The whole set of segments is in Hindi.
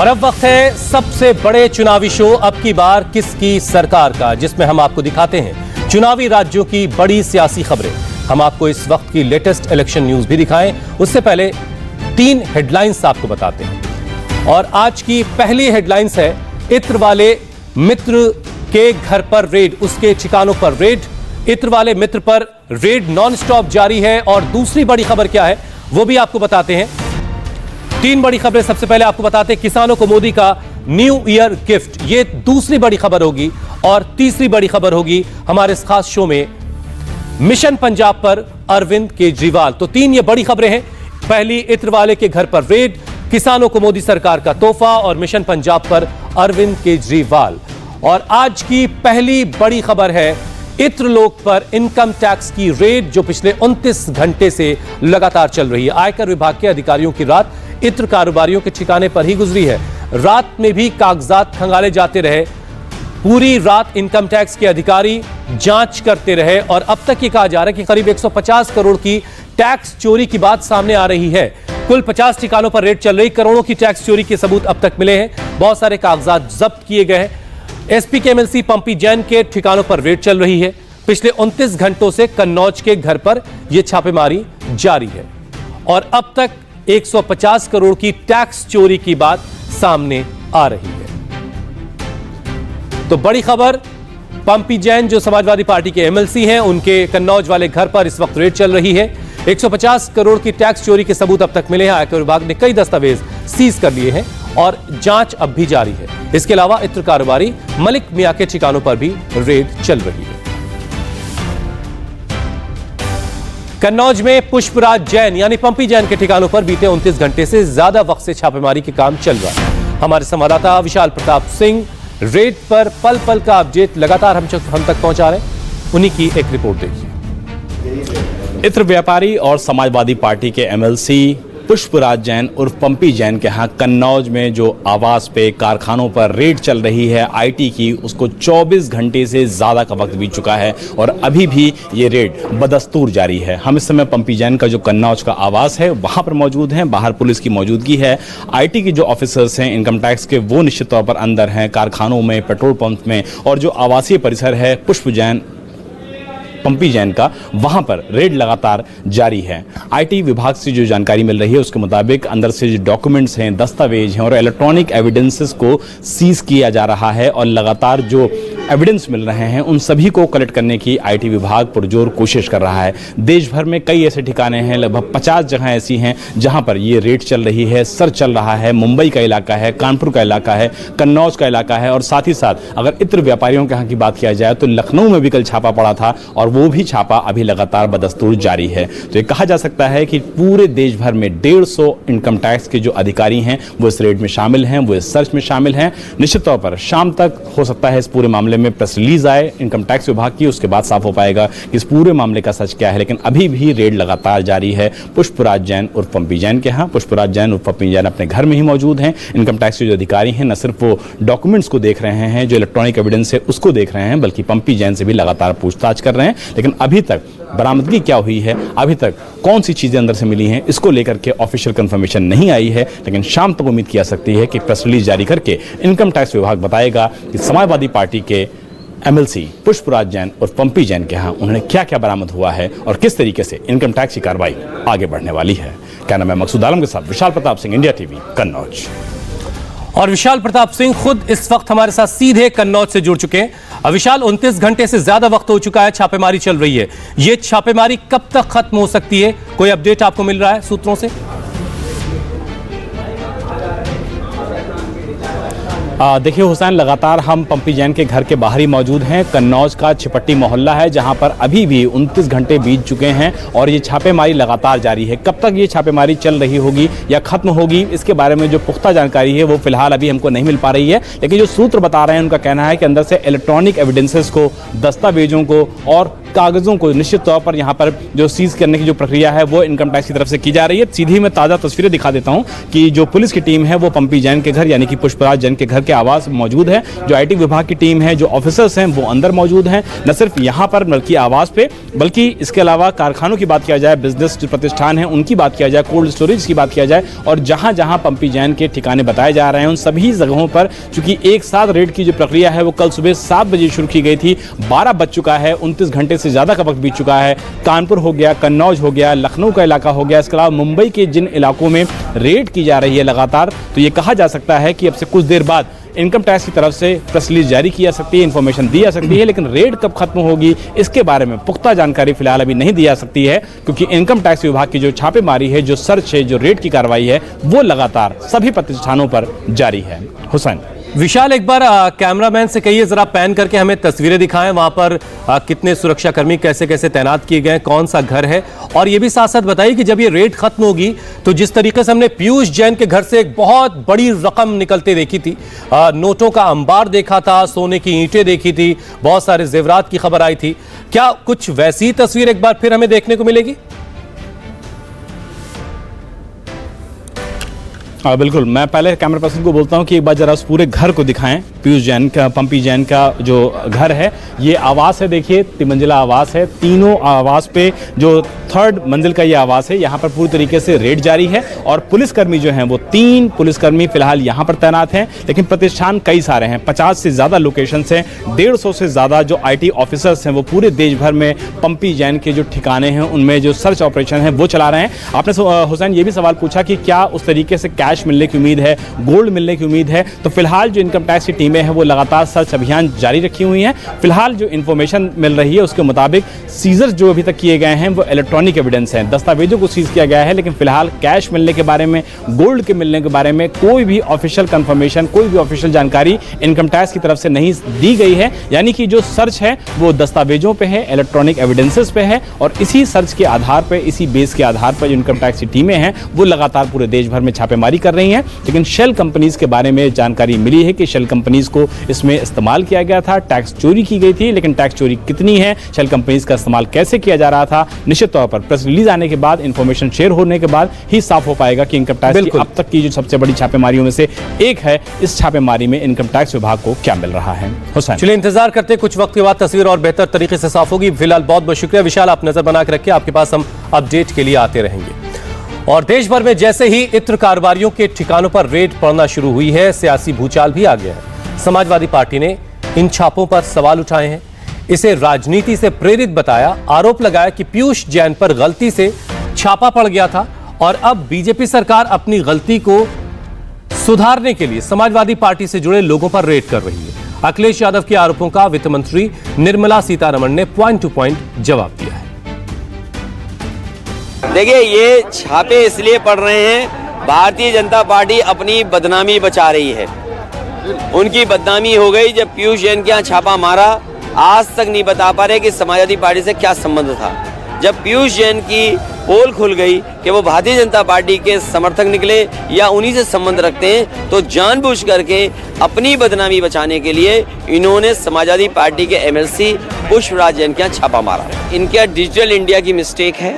और अब वक्त है सबसे बड़े चुनावी शो अब की बार किसकी सरकार का, जिसमें हम आपको दिखाते हैं चुनावी राज्यों की बड़ी सियासी खबरें। हम आपको इस वक्त की लेटेस्ट इलेक्शन न्यूज भी दिखाएं, उससे पहले 3 हेडलाइंस आपको बताते हैं। और आज की पहली हेडलाइंस है इत्र वाले मित्र के घर पर रेड, उसके ठिकानों पर रेड। इत्र वाले मित्र पर रेड नॉन स्टॉप जारी है। और दूसरी बड़ी खबर क्या है वो भी आपको बताते हैं। 3 बड़ी खबरें सबसे पहले आपको बताते हैं किसानों को मोदी का न्यू ईयर गिफ्ट, ये दूसरी बड़ी खबर होगी। और तीसरी बड़ी खबर होगी हमारे इस खास शो में मिशन पंजाब पर अरविंद केजरीवाल। तो 3 ये बड़ी खबरें हैं। पहली इत्र वाले के घर पर रेड, किसानों को मोदी सरकार का तोहफा और मिशन पंजाब पर अरविंद केजरीवाल। और आज की पहली बड़ी खबर है इत्र लोग पर इनकम टैक्स की रेड जो पिछले 29 घंटे से लगातार चल रही है। आयकर विभाग के अधिकारियों की रात इत्र कारोबारियों के ठिकाने पर ही गुजरी है। रात में भी कागजात खंगाले जाते रहे। पूरी रात इनकम टैक्स के अधिकारी जांच करते रहे। और अब तक ये कहा जा रहा है कि करीब 150 करोड़ की टैक्स चोरी की बात सामने आ रही है। कुल 50 ठिकानों पर रेड चल रही, करोड़ों की टैक्स चोरी के सबूत अब तक मिले हैं। बहुत सारे कागजात जब्त किए गए हैं। एसपी के एमएलसी पंपी जैन के ठिकानों पर रेड चल रही है। पिछले 29 घंटों से कन्नौज के घर पर यह छापेमारी जारी है। और अब तक 150 करोड़ की टैक्स चोरी की बात सामने आ रही है। तो बड़ी खबर, पंपी जैन जो समाजवादी पार्टी के एमएलसी हैं, उनके कन्नौज वाले घर पर इस वक्त रेड चल रही है। 150 करोड़ की टैक्स चोरी के सबूत अब तक मिले हैं। आयकर विभाग ने कई दस्तावेज सीज कर लिए हैं और जांच अब भी जारी है। इसके अलावा इत्र कारोबारी मलिक मियां के ठिकानों पर भी रेड चल रही है। कन्नौज में पुष्पराज जैन यानी पंपी जैन के ठिकानों पर बीते 29 घंटे से ज्यादा वक्त से छापेमारी के काम चल रहा है। हमारे संवाददाता विशाल प्रताप सिंह रेड पर पल पल का अपडेट लगातार हम तक पहुंचा रहे हैं। उन्हीं की एक रिपोर्ट देखिए। इत्र व्यापारी और समाजवादी पार्टी के एमएलसी पुष्पराज जैन उर्फ पंपी जैन के यहाँ कन्नौज में जो आवास पे कारखानों पर रेड चल रही है आईटी की, उसको 24 घंटे से ज़्यादा का वक्त बीत चुका है और अभी भी ये रेड बदस्तूर जारी है। हम इस समय पंपी जैन का जो कन्नौज का आवास है वहाँ पर मौजूद हैं। बाहर पुलिस की मौजूदगी है। आईटी के जो ऑफिसर्स हैं इनकम टैक्स के, वो निश्चित तौर पर अंदर हैं, कारखानों में, पेट्रोल पंप में। और जो आवासीय परिसर है पंपी जैन का, वहां पर रेड लगातार जारी है। आईटी विभाग से जो जानकारी मिल रही है उसके मुताबिक अंदर से जो डॉक्यूमेंट्स हैं, दस्तावेज हैं और इलेक्ट्रॉनिक एविडेंसेस को सीज किया जा रहा है। और लगातार जो एविडेंस मिल रहे हैं उन सभी को कलेक्ट करने की आईटी विभाग पुरजोर कोशिश कर रहा है। देश भर में कई ऐसे ठिकाने हैं, लगभग 50 जगह ऐसी हैं जहां पर ये रेड चल रही है, सर्च चल रहा है। मुंबई का इलाका है, कानपुर का इलाका है, कन्नौज का इलाका है। और साथ ही साथ अगर इत्र व्यापारियों के यहाँ की बात किया जाए तो लखनऊ में भी कल छापा पड़ा था और वो भी छापा अभी लगातार बदस्तूर जारी है। तो ये कहा जा सकता है कि पूरे देश भर में 150 इनकम टैक्स के जो अधिकारी हैं वो इस रेड में शामिल हैं, वो इस सर्च में शामिल हैं। निश्चित तौर पर शाम तक हो सकता है इस पूरे मामले में प्रेस रिलीज आए इनकम टैक्स विभाग की, उसके बाद साफ हो पाएगा कि इस पूरे मामले का सच क्या है। लेकिन अभी भी रेड लगातार जारी है पुष्पराज जैन उर्फ पंपी जैन के यहाँ। पुष्पराज जैन उर्फ पंपी जैन अपने घर में ही मौजूद हैं। इनकम टैक्स के जो अधिकारी हैं न सिर्फ वो डॉक्यूमेंट्स को देख रहे हैं, जो इलेक्ट्रॉनिक एविडेंस है उसको देख रहे हैं, बल्कि पंपी जैन से भी लगातार पूछताछ कर रहे हैं। लेकिन अभी तक बरामदगी क्या हुई है, अभी तक कौन सी चीजें अंदर से मिली हैं, इसको लेकर के ऑफिशियल कंफर्मेशन नहीं आई है। लेकिन शाम तक उम्मीद की जा सकती है कि प्रेस रिलीज जारी करके इनकम टैक्स विभाग बताएगा कि समाजवादी पार्टी के एमएलसी पुष्पराज जैन और पंपी जैन के यहाँ उन्होंने क्या क्या बरामद हुआ है और किस तरीके से इनकम टैक्स की कार्रवाई आगे बढ़ने वाली है। क्या नाम है, मकसूद आलम के साथ विशाल प्रताप सिंह, इंडिया टीवी, कन्नौज। और विशाल प्रताप सिंह खुद इस वक्त हमारे साथ सीधे कन्नौज से जुड़ चुके हैं। विशाल, 29 घंटे से ज्यादा वक्त हो चुका है, छापेमारी चल रही है। ये छापेमारी कब तक खत्म हो सकती है, कोई अपडेट आपको मिल रहा है सूत्रों से? देखिए हुसैन, लगातार हम पंपी जैन के घर के बाहर ही मौजूद हैं। कन्नौज का छिपट्टी मोहल्ला है जहां पर अभी भी 29 घंटे बीत चुके हैं और ये छापेमारी लगातार जारी है। कब तक ये छापेमारी चल रही होगी या खत्म होगी, इसके बारे में जो पुख्ता जानकारी है वो फिलहाल अभी हमको नहीं मिल पा रही है। लेकिन जो सूत्र बता रहे हैं उनका कहना है कि अंदर से इलेक्ट्रॉनिक एविडेंसेस को, दस्तावेजों को और कागजों को निश्चित तौर पर यहाँ पर जो सीज करने की जो प्रक्रिया है वो इनकम टैक्स की तरफ से की जा रही है। सीधी मैं ताज़ा तस्वीरें दिखा देता हूँ कि जो पुलिस की टीम है वो पंपी जैन के घर यानी कि पुष्पराज जैन के घर के आवास मौजूद है। जो आईटी विभाग की टीम है, जो ऑफिसर्स हैं, वो अंदर मौजूद हैं। न सिर्फ यहाँ पर बल्कि आवास पे, बल्कि इसके अलावा कारखानों की बात किया जाए, बिजनेस जो प्रतिष्ठान है उनकी बात किया जाए, कोल्ड स्टोरेज की बात किया जाए, और जहां जहां पंपी जैन के ठिकाने बताए जा रहे हैं उन सभी जगहों पर चूंकि एक साथ रेड की जो प्रक्रिया है वो कल सुबह 7 बजे शुरू की गई थी, 12 बज चुका है, 29 घंटे से ज्यादा का वक्त बीत चुका है। कानपुर हो गया, कन्नौज हो गया, लखनऊ का इलाका हो गया, इसके अलावा मुंबई के जिन इलाकों में रेड की जा रही है लगातार, तो ये कहा जा सकता है कि अब से कुछ देर बाद इनकम टैक्स की तरफ से प्रेस रिलीज जारी की जा सकती है, इंफॉर्मेशन दी जा सकती है, लेकिन रेड कब खत्म होगी इसके बारे में पुख्ता जानकारी फिलहाल अभी नहीं दी जा सकती है, क्योंकि इनकम टैक्स विभाग की जो छापेमारी है, जो सर्च है, जो रेड की कार्रवाई है, वो लगातार सभी प्रतिष्ठानों पर जारी है। हुसैन। विशाल, एक बार कैमरामैन से कहिए जरा पैन करके हमें तस्वीरें दिखाएं, वहां पर कितने सुरक्षाकर्मी कैसे कैसे तैनात किए गए, कौन सा घर है, और ये भी साथ साथ बताइए कि जब ये रेड खत्म होगी तो जिस तरीके से हमने पीयूष जैन के घर से एक बहुत बड़ी रकम निकलते देखी थी, नोटों का अंबार देखा था, सोने की ईंटें देखी थी, बहुत सारे जेवरात की खबर आई थी, क्या कुछ वैसी तस्वीर एक बार फिर हमें देखने को मिलेगी? बिल्कुल, मैं पहले कैमरा पर्सन को बोलता हूं कि एक बार जरा उस पूरे घर को दिखाएं। पीयूष जैन का, पंपी जैन का जो घर है, ये आवास है, देखिए 3 मंजिला आवास है। तीनों आवास पे जो 3rd मंजिल का ये आवास है, यहाँ पर पूरी तरीके से रेड जारी है और पुलिसकर्मी जो हैं वो 3 पुलिसकर्मी फिलहाल यहाँ पर तैनात हैं, लेकिन प्रतिष्ठान कई सारे हैं, 50 से ज़्यादा लोकेशंस हैं, 150 से ज़्यादा जो IT ऑफिसर्स हैं वो पूरे देश भर में पंपी जैन के जो ठिकाने हैं उनमें जो सर्च ऑपरेशन है वो चला रहे हैं। आपने हुसैन ये भी सवाल पूछा कि क्या उस तरीके से कैश मिलने की उम्मीद है, गोल्ड मिलने की उम्मीद है, तो फिलहाल जो इनकम टैक्स की टीमें हैं वो लगातार सर्च अभियान जारी रखी हुई हैं। फिलहाल जो इन्फॉर्मेशन मिल रही है उसके मुताबिक सीजर्स जो अभी तक किए गए हैं वो इलेक्ट्रॉनिक एविडेंस हैं, दस्तावेजों को सीज किया गया है, लेकिन फिलहाल कैश मिलने के बारे में, गोल्ड के मिलने के बारे में कोई भी ऑफिशियल कंफर्मेशन, कोई भी ऑफिशियल जानकारी इनकम टैक्स की तरफ से नहीं दी गई है। यानी कि जो सर्च है वो दस्तावेजों पे है, इलेक्ट्रॉनिक एविडेंसेस पे है, और इसी सर्च के आधार पर, इसी बेस के आधार पर जो इनकम टैक्स की टीमें हैं वो लगातार पूरे देश भर में छापेमारी कर रही हैं। लेकिन शेल कंपनीज के बारे में जानकारी मिली है कि शेल कंपनीज को इसमें इस्तेमाल किया गया था, टैक्स चोरी की गई थी, लेकिन टैक्स चोरी कितनी है, शेल कंपनीज का इस्तेमाल कैसे किया जा रहा था, निश्चित तौर पर प्रेस रिलीज आने के बाद, इंफॉर्मेशन शेयर होने के बाद ही साफ हो पाएगा कि इनकम टैक्स की अब तक की जो सबसे बड़ी छापेमारियों में से एक है, इस छापेमारी में इनकम टैक्स विभाग को क्या मिल रहा है। हुसैन, चलिए इंतजार करते, कुछ वक्त के बाद तस्वीर और बेहतर तरीके से साफ होगी। फिलहाल बहुत बहुत शुक्रिया विशाल, आप नजर बना के रखिए, आपके पास हम अपडेट के लिए आते रहेंगे। और देश भर में जैसे ही इत्र कारोबारियों के ठिकानों पर रेड पड़ना शुरू हुई है, सियासी भूचाल भी आ गया है। समाजवादी पार्टी ने इन छापों पर सवाल उठाए हैं, इसे राजनीति से प्रेरित बताया, आरोप लगाया कि पीयूष जैन पर गलती से छापा पड़ गया था और अब बीजेपी सरकार अपनी गलती को सुधारने के लिए समाजवादी पार्टी से जुड़े लोगों पर रेड कर रही है। अखिलेश यादव के आरोपों का वित्त मंत्री निर्मला सीतारमण ने पॉइंट टू पॉइंट जवाब दिया है। देखिए, ये छापे इसलिए पड़ रहे हैं, भारतीय जनता पार्टी अपनी बदनामी बचा रही है। उनकी बदनामी हो गई जब पीयूष जैन के यहाँ छापा मारा, आज तक नहीं बता पा रहे कि समाजवादी पार्टी से क्या संबंध था। जब पीयूष जैन की पोल खुल गई कि वो भारतीय जनता पार्टी के समर्थक निकले या उन्हीं से संबंध रखते हैं, तो जानबूझ करके अपनी बदनामी बचाने के लिए इन्होंने समाजवादी पार्टी के MLC पुष्पराज जैन के यहाँ छापा मारा। इनके यहाँ डिजिटल इंडिया की मिस्टेक है,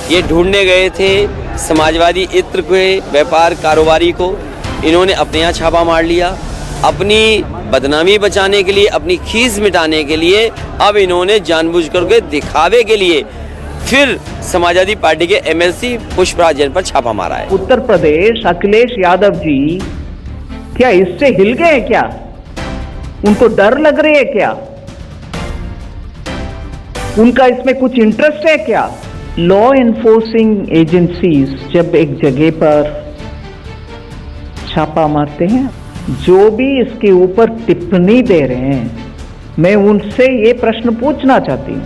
ये ढूंढने गए थे समाजवादी इत्र के व्यापार कारोबारी को, इन्होंने अपने यहाँ छापा मार लिया। अपनी बदनामी बचाने के लिए, अपनी खीस मिटाने के लिए अब इन्होंने जानबूझ करके दिखावे के लिए फिर समाजवादी पार्टी के MLC पुष्पराज जैन पर छापा मारा है। उत्तर प्रदेश अखिलेश यादव जी क्या इससे हिल गए क्या? उनको डर लग रही है क्या? उनका इसमें कुछ इंटरेस्ट है क्या? लॉ एनफोर्सिंग एजेंसीज जब एक जगह पर छापा मारते हैं, जो भी इसके ऊपर टिप्पणी दे रहे हैं, मैं उनसे ये प्रश्न पूछना चाहती हूं,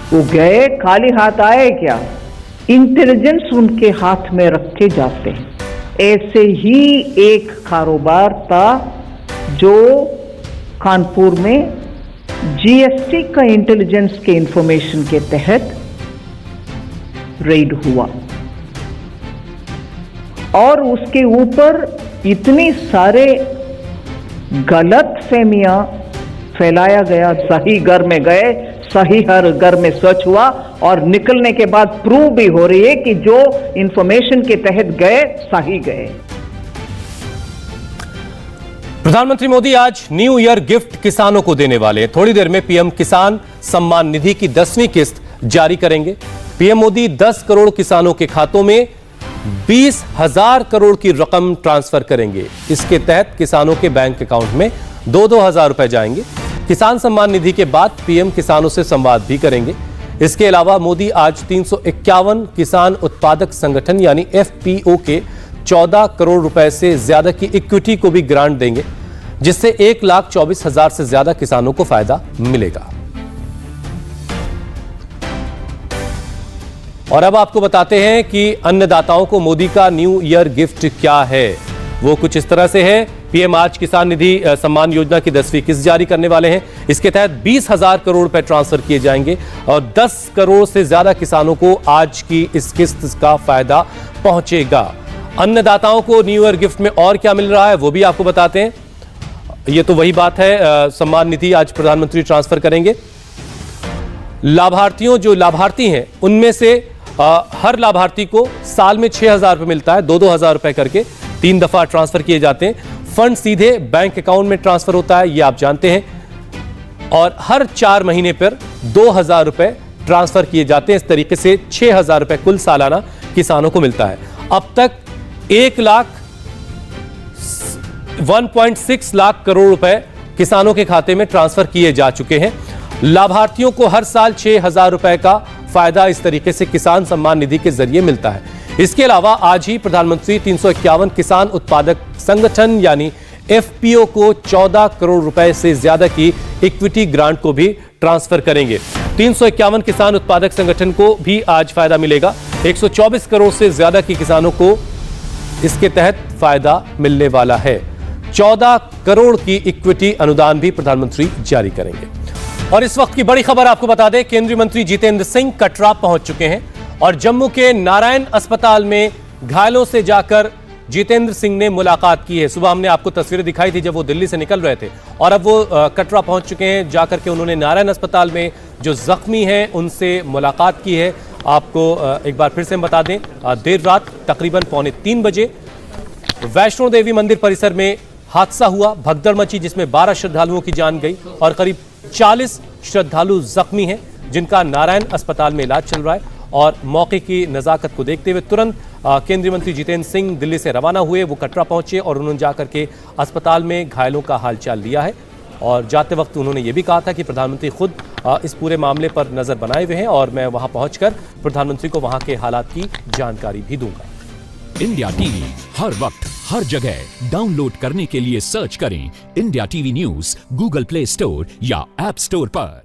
वो गए खाली हाथ आए क्या? इंटेलिजेंस उनके हाथ में रखे जाते हैं। ऐसे ही एक कारोबार था जो कानपुर में GST का इंटेलिजेंस के इंफॉर्मेशन के तहत रेड हुआ और उसके ऊपर इतनी सारे गलत फहमियां फैलाया गया। सही घर में गए, सही हर घर में सर्च हुआ और निकलने के बाद प्रूव भी हो रही है कि जो इंफॉर्मेशन के तहत गए सही गए। प्रधानमंत्री मोदी आज न्यू ईयर गिफ्ट किसानों को देने वाले हैं। थोड़ी देर में पीएम किसान सम्मान निधि की 10वीं किस्त जारी करेंगे। पीएम मोदी 10 करोड़ किसानों के खातों में 20,000 करोड़ की रकम ट्रांसफर करेंगे। इसके तहत किसानों के बैंक अकाउंट में 2-2 हजार रुपए जाएंगे। किसान सम्मान निधि के बाद पीएम किसानों से संवाद भी करेंगे। इसके अलावा मोदी आज 351 किसान उत्पादक संगठन यानी एफपीओ के 14 करोड़ रुपए से ज्यादा की इक्विटी को भी ग्रांट देंगे, जिससे 1,24,000 से ज्यादा किसानों को फायदा मिलेगा। और अब आपको बताते हैं कि अन्नदाताओं को मोदी का न्यू ईयर गिफ्ट क्या है। वो कुछ इस तरह से है। पीएम आज किसान निधि सम्मान योजना की 10वीं किस्त जारी करने वाले हैं। इसके तहत 20,000 करोड़ रुपए ट्रांसफर किए जाएंगे और 10 करोड़ से ज्यादा किसानों को आज की इस किस्त का फायदा पहुंचेगा। अन्नदाताओं को न्यू ईयर गिफ्ट में और क्या मिल रहा है वो भी आपको बताते हैं। ये तो वही बात है, सम्मान निधि आज प्रधानमंत्री ट्रांसफर करेंगे। लाभार्थियों जो लाभार्थी हैं उनमें से हर लाभार्थी को साल में 6,000 रुपए मिलता है, 2-2 हजार रुपए करके 3 दफा ट्रांसफर किए जाते हैं। फंड सीधे बैंक अकाउंट में ट्रांसफर होता है, ये आप जानते हैं। और हर 4 महीने पर 2,000 रुपए ट्रांसफर किए जाते हैं। इस तरीके से 6,000 रुपए कुल सालाना किसानों को मिलता है। अब तक 1.6 लाख करोड़ रुपए किसानों के खाते में ट्रांसफर किए जा चुके हैं। लाभार्थियों को हर साल 6,000 रुपए का फायदा इस तरीके से किसान सम्मान निधि के जरिए मिलता है। इसके अलावा आज ही प्रधानमंत्री 351 किसान उत्पादक संगठन यानी एफपीओ को 14 करोड़ रुपए से ज्यादा की इक्विटी ग्रांट को भी ट्रांसफर करेंगे। 351 किसान उत्पादक संगठन को भी आज फायदा मिलेगा। 124 करोड़ से ज्यादा की किसानों को इसके तहत फायदा मिलने वाला है। 14 करोड़ की इक्विटी अनुदान भी प्रधानमंत्री जारी करेंगे। और इस वक्त की बड़ी खबर आपको बता दें, केंद्रीय मंत्री जितेंद्र सिंह कटरा पहुंच चुके हैं और जम्मू के नारायण अस्पताल में घायलों से जाकर जितेंद्र सिंह ने मुलाकात की है। सुबह हमने आपको तस्वीरें दिखाई थी जब वो दिल्ली से निकल रहे थे और अब वो कटरा पहुंच चुके हैं। जाकर के उन्होंने नारायण अस्पताल में जो जख्मी हैं उनसे मुलाकात की है। आपको एक बार फिर से हम बता दें, देर रात तकरीबन 2:45 बजे वैष्णो देवी मंदिर परिसर में हादसा हुआ, भगदड़ मची, जिसमें 12 श्रद्धालुओं की जान गई और करीब 40 श्रद्धालु जख्मी हैं, जिनका नारायण अस्पताल में इलाज चल रहा है। और मौके की नज़ाकत को देखते हुए तुरंत केंद्रीय मंत्री जितेंद्र सिंह दिल्ली से रवाना हुए। वो कटरा पहुंचे और उन्होंने जाकर के अस्पताल में घायलों का हालचाल लिया है। और जाते वक्त उन्होंने ये भी कहा था कि प्रधानमंत्री खुद इस पूरे मामले पर नज़र बनाए हुए हैं और मैं वहां पहुंचकर प्रधानमंत्री को वहां के हालात की जानकारी भी दूंगा। इंडिया टीवी हर वक्त हर जगह डाउनलोड करने के लिए सर्च करें India TV news Google play store या ऐप स्टोर पर।